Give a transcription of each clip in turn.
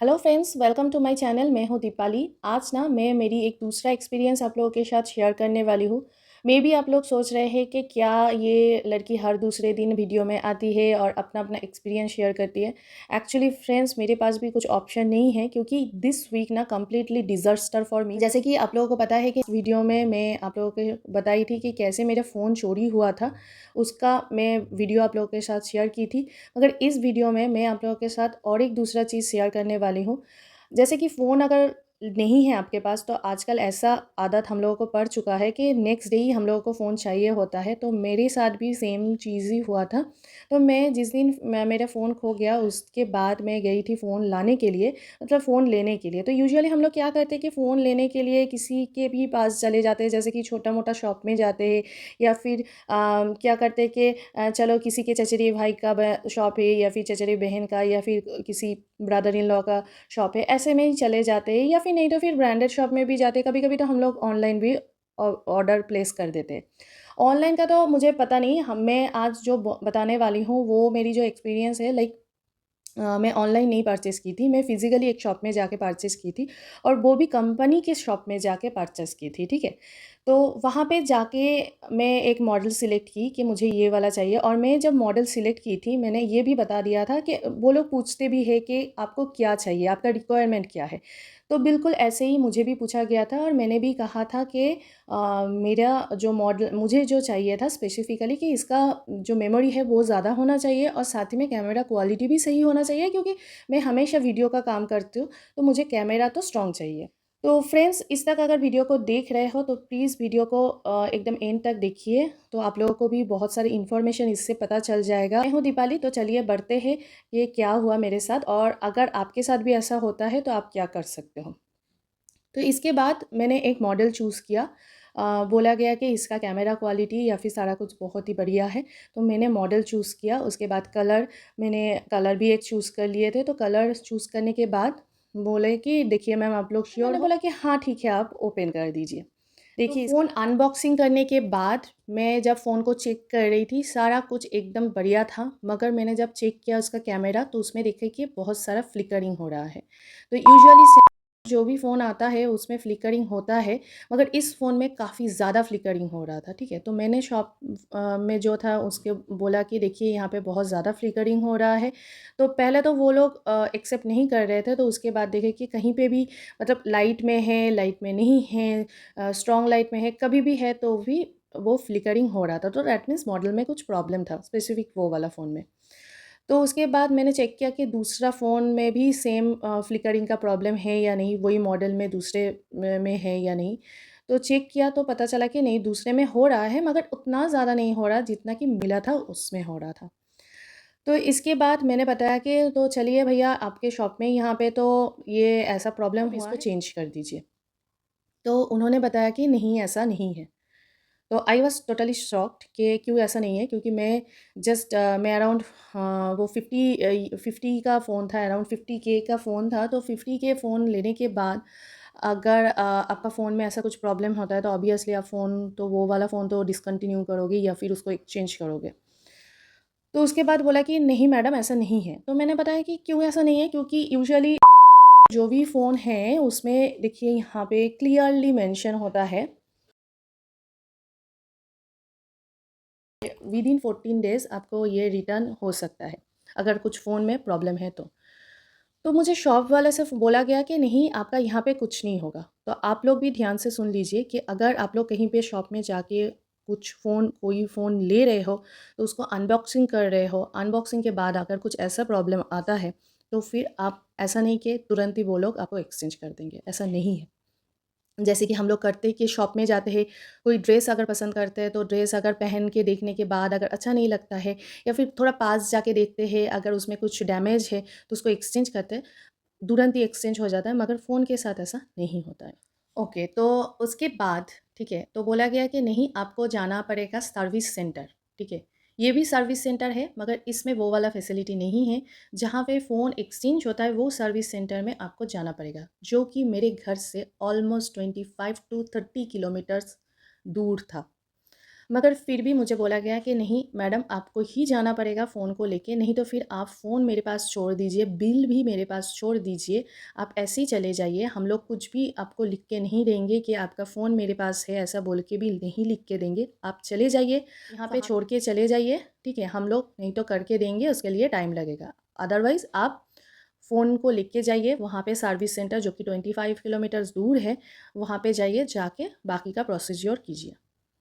Hello friends, welcome to my channel. मैं हूं दीपाली। आज ना मैं मेरी एक दूसरा एक्सपीरियंस आप लोगों के साथ शेयर करने वाली हूं। मे बी आप लोग सोच रहे हैं कि क्या ये लड़की हर दूसरे दिन वीडियो में आती है और अपना अपना एक्सपीरियंस शेयर करती है। एक्चुअली फ्रेंड्स, मेरे पास भी कुछ ऑप्शन नहीं है क्योंकि दिस वीक ना कम्प्लीटली डिज़ास्टर फॉर मी। जैसे कि आप लोगों को पता है कि इस वीडियो में मैं आप लोगों को बताई थी कि कैसे मेरा फ़ोन चोरी हुआ था। उसका मैं वीडियो आप लोगों के साथ शेयर की थी। मगर इस वीडियो में मैं आप लोगों के साथ और एक दूसरा चीज़ शेयर करने वाली हूँ। जैसे कि फ़ोन अगर नहीं है आपके पास तो आजकल ऐसा आदत हम लोगों को पड़ चुका है कि नेक्स्ट डे ही हम लोगों को फ़ोन चाहिए होता है। तो मेरे साथ भी सेम चीज़ ही हुआ था। तो मैं जिस दिन मेरा फ़ोन खो गया उसके बाद मैं गई थी फ़ोन लाने के लिए, मतलब फ़ोन लेने के लिए। तो यूजुअली हम लोग क्या करते हैं कि फ़ोन लेने के लिए किसी के भी पास चले जाते हैं, जैसे कि छोटा-मोटा शॉप में जाते हैं या फिर क्या करते हैं कि चलो किसी के चचेरे भाई का शॉप है या फिर चचेरी बहन का या फिर किसी ब्रदर इन लॉ का शॉप है, ऐसे में ही चले जाते हैं या फिर नहीं तो फिर ब्रांडेड शॉप में भी जाते हैं। कभी-कभी तो हम लोग ऑनलाइन भी ऑर्डर प्लेस कर देते हैं। ऑनलाइन का तो मुझे पता नहीं, हम मैं आज जो बताने वाली हूँ वो मेरी जो एक्सपीरियंस है, लाइक मैं ऑनलाइन नहीं परचेज़ की थी, मैं फ़िज़िकली एक शॉप में जाके परचेज़ की थी और वो भी कंपनी के शॉप में जाके परचेज़ की थी, ठीक है? तो वहाँ पे जाके मैं एक मॉडल सिलेक्ट की कि मुझे ये वाला चाहिए और मैं जब मॉडल सिलेक्ट की थी, मैंने ये भी बता दिया था कि वो लोग पूछते भी हैं कि आपको क्या चाहिए, आपका रिक्वायरमेंट क्या है? तो बिल्कुल ऐसे ही मुझे भी पूछा गया था और मैंने भी कहा था कि मेरा जो मॉडल मुझे जो चाहिए था स्पेसिफ़िकली कि इसका जो मेमोरी है वो ज़्यादा होना चाहिए और साथ ही में कैमरा क्वालिटी भी सही होना चाहिए क्योंकि मैं हमेशा वीडियो का काम करती हूँ, तो मुझे कैमरा तो स्ट्रॉन्ग चाहिए। तो फ्रेंड्स, इस तक अगर वीडियो को देख रहे हो तो प्लीज़ वीडियो को एकदम एंड तक देखिए, तो आप लोगों को भी बहुत सारी इन्फॉर्मेशन इससे पता चल जाएगा। मैं हूँ दीपाली, तो चलिए बढ़ते हैं, ये क्या हुआ मेरे साथ और अगर आपके साथ भी ऐसा होता है तो आप क्या कर सकते हो। तो इसके बाद मैंने एक मॉडल चूज़ किया। बोला गया कि इसका कैमरा क्वालिटी या फिर सारा कुछ बहुत ही बढ़िया है, तो मैंने मॉडल चूज़ किया। उसके बाद मैंने कलर भी एक चूज़ कर लिए थे, तो कलर चूज़ करने के बाद बोले कि देखिए मैम आप लोग श्योर हो? मैंने बोला कि हाँ ठीक है, आप ओपन कर दीजिए। देखिए फ़ोन अनबॉक्सिंग करने के बाद मैं जब फ़ोन को चेक कर रही थी, सारा कुछ एकदम बढ़िया था, मगर मैंने जब चेक किया उसका कैमरा तो उसमें देखा कि बहुत सारा फ्लिकरिंग हो रहा है। तो यूजुअली जो भी फ़ोन आता है उसमें फ्लिकरिंग होता है, मगर इस फ़ोन में काफ़ी ज़्यादा फ्लिकरिंग हो रहा था, ठीक है? तो मैंने शॉप में जो था उसके बोला कि देखिए यहाँ पे बहुत ज़्यादा फ्लिकरिंग हो रहा है। तो पहले तो वो लोग एक्सेप्ट नहीं कर रहे थे, तो उसके बाद देखे कि कहीं पे भी मतलब लाइट में है, लाइट में नहीं है, स्ट्रॉन्ग लाइट में है, कभी भी है तो भी वो फ्लिकरिंग हो रहा था। तो दैट मीन्स मॉडल में कुछ प्रॉब्लम था, स्पेसिफ़िक वो वाला फ़ोन में। तो उसके बाद मैंने चेक किया कि दूसरा फ़ोन में भी सेम फ्लिकरिंग का प्रॉब्लम है या नहीं, वही मॉडल में दूसरे में है या नहीं। तो चेक किया तो पता चला कि नहीं, दूसरे में हो रहा है मगर उतना ज़्यादा नहीं हो रहा जितना कि मिला था उसमें हो रहा था। तो इसके बाद मैंने बताया कि तो चलिए भैया आपके शॉप में यहाँ पे तो ये ऐसा प्रॉब्लम हुआ इसको चेंज कर दीजिए। तो उन्होंने बताया कि नहीं ऐसा नहीं है। तो आई वाज़ टोटली शॉक्ड कि क्यों ऐसा नहीं है, क्योंकि मैं अराउंड वो 50 का फ़ोन था, अराउंड 50 के का फ़ोन था। तो 50 के फ़ोन लेने के बाद अगर आपका फ़ोन में ऐसा कुछ प्रॉब्लम होता है तो ऑब्वियसली आप फ़ोन तो वो वाला फ़ोन तो डिसकंटिन्यू करोगे या फिर उसको एक्सचेंज करोगे। तो उसके बाद बोला कि नहीं मैडम ऐसा नहीं है। तो मैंने बताया कि क्यों ऐसा नहीं है, क्योंकि यूजुअली जो भी फ़ोन है उसमें देखिए यहाँ पे क्लियरली मेंशन होता है विदिन 14 डेज़ आपको ये रिटर्न हो सकता है, अगर कुछ फ़ोन में प्रॉब्लम है तो। तो मुझे शॉप वाले से बोला गया कि नहीं आपका यहाँ पे कुछ नहीं होगा। तो आप लोग भी ध्यान से सुन लीजिए कि अगर आप लोग कहीं पे शॉप में जाके कोई फ़ोन ले रहे हो, तो उसको अनबॉक्सिंग कर रहे हो, अनबॉक्सिंग के बाद अगर कुछ ऐसा प्रॉब्लम आता है, तो फिर आप ऐसा नहीं कि तुरंत ही वो लोग आपको एक्सचेंज कर देंगे, ऐसा नहीं है। जैसे कि हम लोग करते हैं कि शॉप में जाते हैं, कोई ड्रेस अगर पसंद करते हैं तो ड्रेस अगर पहन के देखने के बाद अगर अच्छा नहीं लगता है या फिर थोड़ा पास जाके देखते हैं, अगर उसमें कुछ डैमेज है तो उसको एक्सचेंज करते हैं, तुरंत ही एक्सचेंज हो जाता है, मगर फ़ोन के साथ ऐसा नहीं होता है। ओके, तो उसके बाद ठीक है, तो बोला गया कि नहीं आपको जाना पड़ेगा सर्विस सेंटर, ठीक है। ये भी सर्विस सेंटर है मगर इसमें वो वाला फैसिलिटी नहीं है, जहाँ पे फ़ोन एक्सचेंज होता है वो सर्विस सेंटर में आपको जाना पड़ेगा, जो कि मेरे घर से ऑलमोस्ट 25 टू 30 किलोमीटर्स दूर था। मगर फिर भी मुझे बोला गया कि नहीं मैडम, आपको ही जाना पड़ेगा फ़ोन को लेके, नहीं तो फिर आप फ़ोन मेरे पास छोड़ दीजिए, बिल भी मेरे पास छोड़ दीजिए, आप ऐसे ही चले जाइए। हम लोग कुछ भी आपको लिख के नहीं देंगे कि आपका फ़ोन मेरे पास है, ऐसा बोल के भी नहीं लिख के देंगे। आप चले जाइए, यहाँ पे छोड़ के चले जाइए, ठीक है? हम लोग नहीं तो करके देंगे, उसके लिए टाइम लगेगा। अदरवाइज़ आप फ़ोन को लेके जाइए, वहाँ पे सर्विस सेंटर जो कि 25 किलोमीटर्स दूर है, वहाँ पे जाइए, जाके बाकी का प्रोसीज़र कीजिए।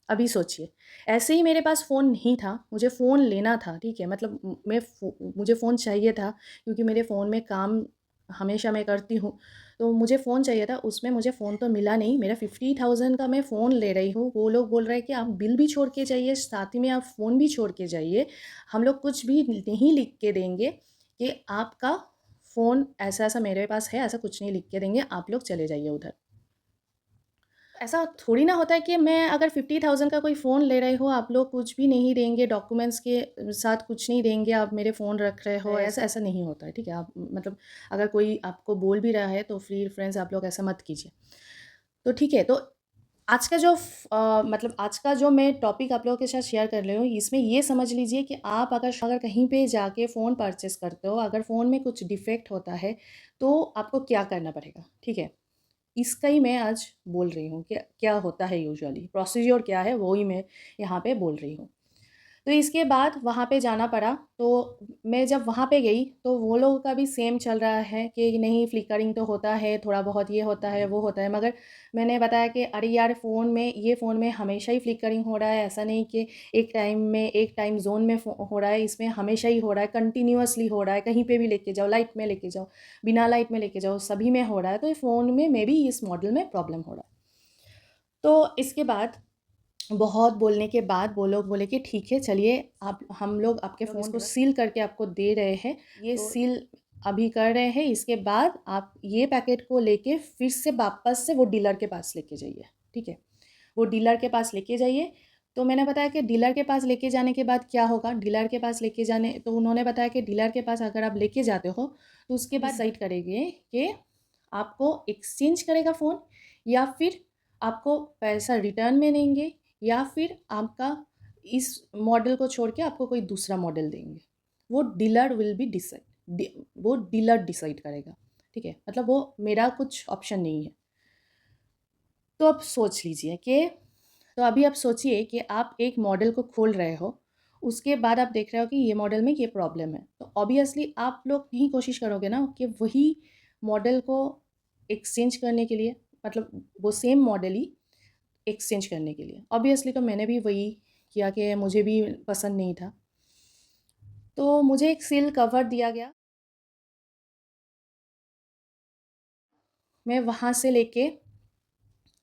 अभी सोचिए, ऐसे ही मेरे पास फ़ोन नहीं था, मुझे फ़ोन लेना था, ठीक है? मतलब मुझे फ़ोन चाहिए था क्योंकि मेरे फ़ोन में काम हमेशा मैं करती हूँ, तो मुझे फ़ोन चाहिए था, उसमें मुझे फ़ोन तो मिला नहीं। मेरा 50,000 का मैं फ़ोन ले रही हूँ, वो लोग बोल रहे हैं कि आप बिल भी छोड़ के जाइए, साथ ही में आप फ़ोन भी छोड़ के जाइए। हम लोग कुछ भी नहीं लिख के देंगे कि आपका फ़ोन ऐसा-ऐसा मेरे पास है, ऐसा कुछ नहीं लिख के देंगे, आप लोग चले जाइए उधर। ऐसा थोड़ी ना होता है कि मैं अगर 50,000 का कोई फ़ोन ले रहे हो, आप लोग कुछ भी नहीं देंगे, डॉक्यूमेंट्स के साथ कुछ नहीं देंगे, आप मेरे फ़ोन रख रहे हो, ऐसा ऐसा नहीं होता है, ठीक है? आप मतलब अगर कोई आपको बोल भी रहा है, तो फिर फ्रेंड्स आप लोग ऐसा मत कीजिए। तो ठीक है, तो आज का जो मतलब आज का जो मैं टॉपिक आप लोगों के साथ शेयर कर रही हूँ, इसमें ये समझ लीजिए कि आप अगर कहीं पे जाके फ़ोन परचेज़ करते हो, अगर फ़ोन में कुछ डिफ़ेक्ट होता है, तो आपको क्या करना पड़ेगा, ठीक है? इसका ही मैं आज बोल रही हूँ कि क्या होता है यूजुअली, प्रोसीज़र क्या है, वो ही मैं यहाँ पे बोल रही हूँ। तो इसके बाद वहाँ पे जाना पड़ा, तो मैं जब वहाँ पे गई, तो वो लोगों का भी सेम चल रहा है कि नहीं फ्लिकरिंग तो होता है, थोड़ा बहुत ये होता है, वो होता है। मगर मैंने बताया कि अरे यार फ़ोन में हमेशा ही फ्लिकरिंग हो रहा है, ऐसा नहीं कि एक टाइम ज़ोन में हो रहा है, इसमें हमेशा ही हो रहा है, कंटिन्यूअसली हो रहा है, कहीं पे भी लेके जाओ, लाइट में लेके जाओ, बिना लाइट में लेके जाओ, सभी में हो रहा है, तो ये फ़ोन में मेबी इस मॉडल में प्रॉब्लम हो रहा है। तो इसके बाद बहुत बोलने के बाद वो लोग बोले कि ठीक है चलिए, आप हम लोग आपके फ़ोन को सील करके आपको दे रहे हैं, ये तो सील अभी कर रहे हैं, इसके बाद आप ये पैकेट को लेके फिर से वापस से वो डीलर के पास लेके जाइए, ठीक है? वो डीलर के पास लेके जाइए। तो मैंने बताया कि डीलर के पास लेके जाने के बाद क्या होगा, डीलर के पास लेके जाने तो उन्होंने बताया कि डीलर के पास अगर आप लेके जाते हो, तो उसके बाद डिसाइड करेंगे कि आपको एक्सचेंज करेगा फ़ोन, या फिर आपको पैसा रिटर्न में देंगे, या फिर आपका इस मॉडल को छोड़ के आपको कोई दूसरा मॉडल देंगे। वो डीलर विल बी डिसाइड, वो डीलर डिसाइड करेगा, ठीक है? मतलब वो मेरा कुछ ऑप्शन नहीं है। तो अब सोच लीजिए कि तो अभी आप सोचिए कि आप एक मॉडल को खोल रहे हो, उसके बाद आप देख रहे हो कि ये मॉडल में ये प्रॉब्लम है। तो ऑब्वियसली आप लोग नहीं कोशिश करोगे ना कि वही मॉडल को एक्सचेंज करने के लिए, मतलब वो सेम मॉडल ही एक्सचेंज करने के लिए। ऑब्वियसली तो मैंने भी वही किया कि मुझे भी पसंद नहीं था। तो मुझे एक सील कवर दिया गया। मैं वहाँ से लेके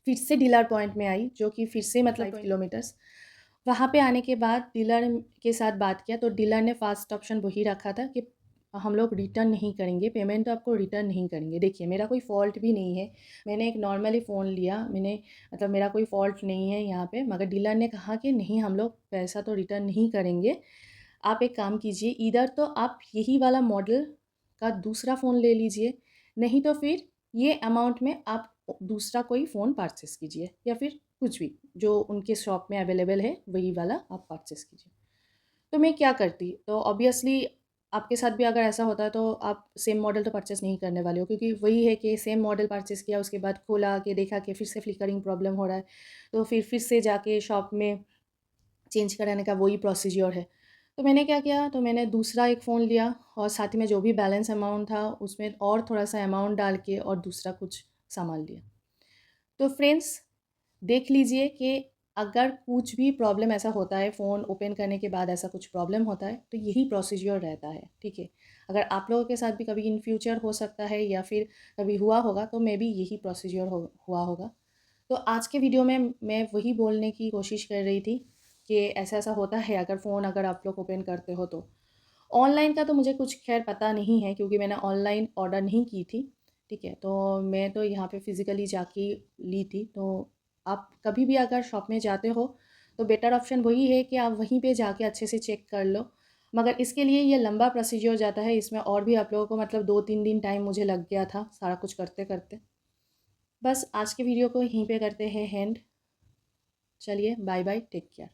फिर से डीलर पॉइंट में आई, जो कि फिर से मतलब 5 किलोमीटर्स। वहाँ पे आने के बाद डीलर के साथ बात किया, तो डीलर ने फ़ास्ट ऑप्शन वही रखा था कि हम लोग रिटर्न नहीं करेंगे, पेमेंट तो आपको रिटर्न नहीं करेंगे। देखिए मेरा कोई फ़ॉल्ट भी नहीं है, मैंने एक नॉर्मली फ़ोन लिया, मैंने मतलब मेरा कोई फ़ॉल्ट नहीं है यहाँ पे, मगर डीलर ने कहा कि नहीं हम लोग पैसा तो रिटर्न नहीं करेंगे। आप एक काम कीजिए, ईदर तो आप यही वाला मॉडल का दूसरा फ़ोन ले लीजिए, नहीं तो फिर ये अमाउंट में आप दूसरा कोई फ़ोन परचेज़ कीजिए, या फिर कुछ भी जो उनके शॉप में अवेलेबल है वही वाला आप परचेज़ कीजिए। तो मैं क्या करती, तो ऑब्वियसली आपके साथ भी अगर ऐसा होता है तो आप सेम मॉडल तो परचेज़ नहीं करने वाले हो, क्योंकि वही है कि सेम मॉडल परचेज़ किया, उसके बाद खोला के देखा कि फिर से फ्लिकरिंग प्रॉब्लम हो रहा है, तो फिर से जाके शॉप में चेंज कराने का वही प्रोसीजर है। तो मैंने क्या किया, तो मैंने दूसरा एक फ़ोन लिया और साथ ही में जो भी बैलेंस अमाउंट था उसमें और थोड़ा-सा अमाउंट डाल के और दूसरा कुछ सामान लिया। तो फ्रेंड्स देख लीजिए कि अगर कुछ भी प्रॉब्लम ऐसा होता है, फ़ोन ओपन करने के बाद ऐसा कुछ प्रॉब्लम होता है, तो यही प्रोसीजर रहता है, ठीक है? अगर आप लोगों के साथ भी कभी इन फ्यूचर हो सकता है या फिर कभी हुआ होगा, तो मेबी यही प्रोसीजर हुआ होगा। तो आज के वीडियो में मैं वही बोलने की कोशिश कर रही थी कि ऐसा-ऐसा होता है अगर आप लोग ओपन करते हो तो। ऑनलाइन का तो मुझे कुछ ख़ैर पता नहीं है, क्योंकि मैंने ऑनलाइन ऑर्डर नहीं की थी, ठीक है? तो मैं तो यहाँ पे फ़िज़िकली जाके ली थी। तो आप कभी भी अगर शॉप में जाते हो, तो बेटर ऑप्शन वही है कि आप वहीं पे जाके अच्छे से चेक कर लो। मगर इसके लिए ये लंबा प्रोसीजर हो जाता है, इसमें और भी आप लोगों को मतलब 2-3 दिन टाइम मुझे लग गया था सारा कुछ करते-करते। बस आज के वीडियो को यहीं पे करते हैं एंड। चलिए बाय बाय, टेक केयर।